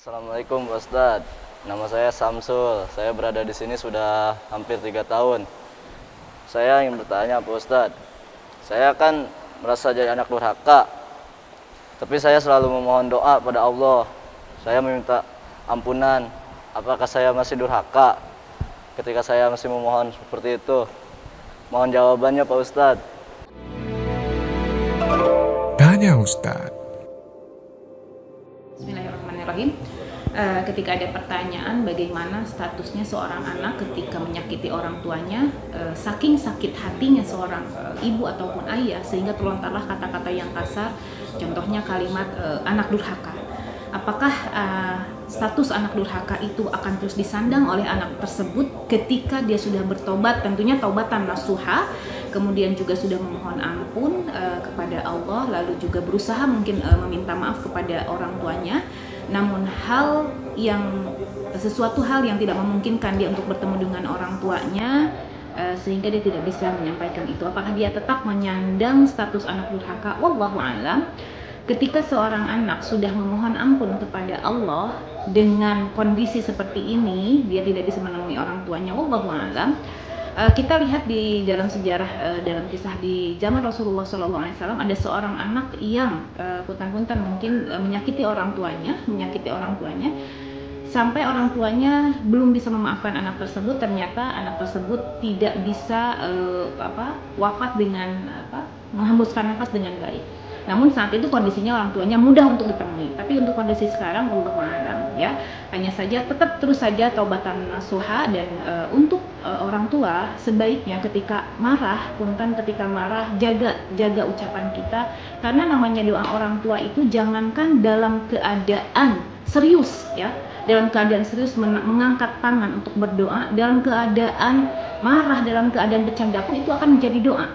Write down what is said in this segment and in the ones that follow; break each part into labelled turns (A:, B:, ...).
A: Assalamualaikum Pak Ustadz. Nama saya Samsul. Saya berada di sini sudah hampir 3 tahun. Saya ingin bertanya Pak Ustadz. Saya kan merasa jadi anak durhaka. Tapi saya selalu memohon doa pada Allah. Saya meminta ampunan. Apakah saya masih durhaka ketika saya masih memohon seperti itu? Mohon jawabannya Pak Ustadz.
B: Tanya Ustadz.
C: Bismillahirrahmanirrahim. Ketika ada pertanyaan bagaimana statusnya seorang anak ketika menyakiti orang tuanya, saking sakit hatinya seorang ibu ataupun ayah sehingga terlontarlah kata-kata yang kasar, contohnya kalimat anak durhaka. Apakah status anak durhaka itu akan terus disandang oleh anak tersebut ketika dia sudah bertobat, tentunya taubatan nasuha, kemudian juga sudah memohon ampun kepada Allah, lalu juga berusaha mungkin meminta maaf kepada orang tuanya, namun sesuatu hal yang tidak memungkinkan dia untuk bertemu dengan orang tuanya, sehingga dia tidak bisa menyampaikan itu. Apakah dia tetap menyandang status anak durhaka? Wallahu a'lam. Ketika seorang anak sudah memohon ampun kepada Allah dengan kondisi seperti ini, dia tidak bisa menemui orang tuanya, wallahu a'lam. Kita lihat di dalam sejarah, dalam kisah di zaman Rasulullah SAW, ada seorang anak yang punten-punten mungkin menyakiti orang tuanya, sampai orang tuanya belum bisa memaafkan anak tersebut. Ternyata anak tersebut tidak bisa wafat dengan menghembuskan nafas dengan baik. Namun saat itu kondisinya orang tuanya mudah untuk ditemui. Tapi untuk kondisi sekarang wallahu a'lam, ya. Hanya saja tetap terus saja taubatan nasuha, dan untuk orang tua sebaiknya ketika marah, jaga ucapan kita, karena namanya doa orang tua itu jangankan dalam keadaan serius, ya. Dalam keadaan serius mengangkat tangan untuk berdoa, dalam keadaan marah, dalam keadaan bercanda pun itu akan menjadi doa.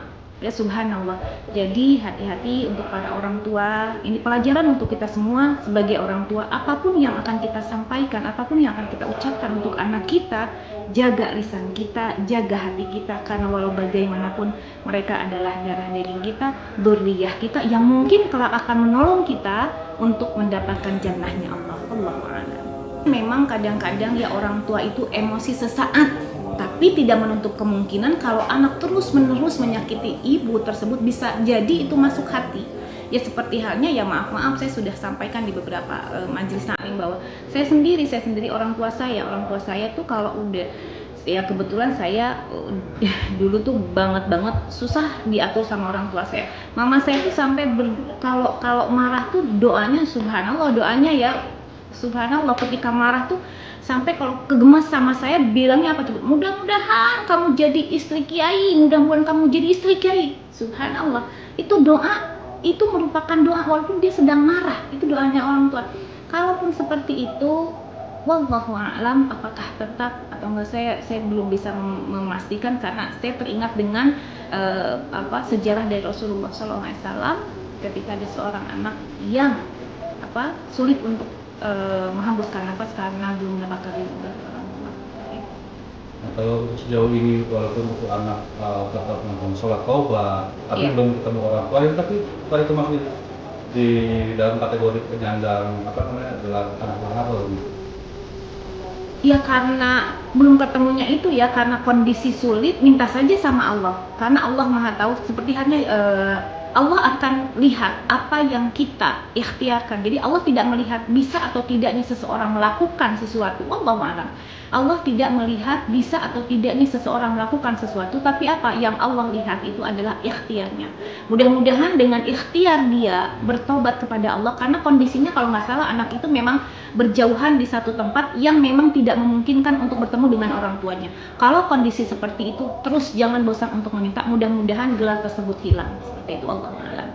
C: Ya, subhanallah. Jadi hati-hati untuk para orang tua. Ini pelajaran untuk kita semua sebagai orang tua. Apapun yang akan kita sampaikan, apapun yang akan kita ucapkan untuk anak kita, jaga lisan kita, jaga hati kita, karena walau bagaimanapun mereka adalah darah daging kita, dzurriyyah kita yang mungkin kelak akan menolong kita untuk mendapatkan jannahnya Allah. Allahu a'lam. Memang kadang-kadang ya orang tua itu emosi sesaat, tapi tidak menutup kemungkinan kalau anak terus-menerus menyakiti ibu tersebut bisa jadi itu masuk hati. Ya seperti halnya, ya maaf saya sudah sampaikan di beberapa majelis taklim bahwa saya sendiri orang tua saya tuh kalau udah, ya kebetulan saya dulu tuh banget susah diatur sama orang tua saya. Mama saya tuh sampai kalau marah tuh doanya subhanallah, ketika marah tuh sampai kalau kegemas sama saya bilangnya apa coba? Mudah-mudahan kamu jadi istri kiai, Subhanallah. Itu doa, itu merupakan doa walaupun dia sedang marah. Itu doanya orang tua. Kalaupun seperti itu, wallahu a'lam, apakah tetap atau enggak, saya belum bisa memastikan, karena saya teringat dengan sejarah dari Rasulullah SAW ketika ada seorang anak yang sulit untuk menghembuskan nafas karena belum mendapatkan ridho dari orang tua.
D: Kalau sejauh ini walaupun anak tetap melakukan sholat taubat, tapi belum ketemu orang tua, tapi itu masih di dalam kategori penyandang adalah anak durhaka.
C: Ya karena belum ketemunya itu, ya karena kondisi sulit, minta saja sama Allah, karena Allah Maha Tahu. Seperti halnya Allah akan lihat apa yang kita ikhtiarkan. Jadi Allah tidak melihat bisa atau tidaknya seseorang melakukan sesuatu. Wallahu a'lam. Allah tidak melihat bisa atau tidaknya seseorang melakukan sesuatu, tapi apa yang Allah lihat itu adalah ikhtiarnya. Mudah-mudahan dengan ikhtiar dia bertobat kepada Allah, karena kondisinya kalau nggak salah anak itu memang berjauhan di satu tempat yang memang tidak memungkinkan untuk bertemu dengan orang tuanya. Kalau kondisi seperti itu, terus jangan bosan untuk meminta, mudah-mudahan gelar tersebut hilang. Seperti itu, Allah a'lam.